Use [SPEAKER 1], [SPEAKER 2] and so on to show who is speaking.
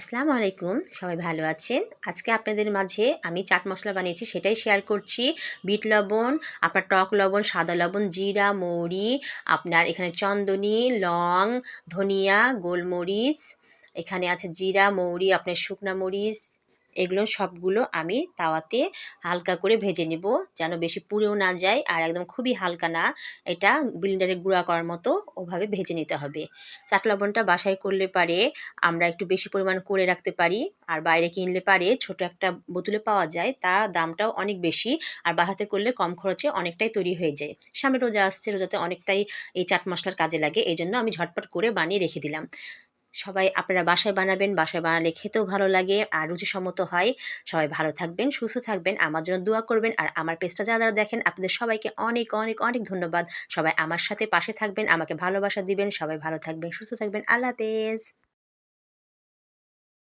[SPEAKER 1] আসসালামু আলাইকুম, সবাই ভালো আছেন? আজকে আপনাদের মাঝে আমি চাট মশলা বানিয়েছি সেটাই শেয়ার করছি। বিট লবণ, আপনার টক লবণ, সাদা লবণ, জিরা, মৌরি, আপনার এখানে চন্দনী, লং, ধনিয়া, গোলমরিচ, এখানে আছে জিরা, মৌরি, আপনার শুকনা মরিচ, এগুলো সবগুলো আমি তাওয়াতে হালকা করে ভেজে নিব, যেন বেশি পুড়েও না যায় আর একদম খুবই হালকা না, এটা ব্লেন্ডারে গুঁড়া করার মতো ওভাবে ভেজে নিতে হবে। চাট লবণটা বাসায় করলে পারে আমরা একটু বেশি পরিমাণ করে রাখতে পারি, আর বাইরে কিনলে পারে ছোট একটা বোতলে পাওয়া যায়, তা দামটাও অনেক বেশি। আর বাসাতে করলে কম খরচে অনেকটাই তৈরি হয়ে যায়। সামনে রোজা আসছে, রোজাতে অনেকটাই এই চাট মশলার কাজে লাগে, এই জন্য আমি ঝটপট করে বানিয়ে রেখে দিলাম। সবাই আপনারা বাসায় বানাবেন, বাসায় বানালে খেতেও ভালো লাগে আর রুচিসম্মত হয়। সবাই ভালো থাকবেন, সুস্থ থাকবেন, আমার জন্য দোয়া করবেন। আর আমার পেজটা যারা যারা দেখেন আপনাদের সবাইকে অনেক অনেক অনেক ধন্যবাদ। সবাই আমার সাথে পাশে থাকবেন, আমাকে ভালোবাসা দিবেন। সবাই ভালো থাকবেন, সুস্থ থাকবেন। আল্লাহ হাফেজ।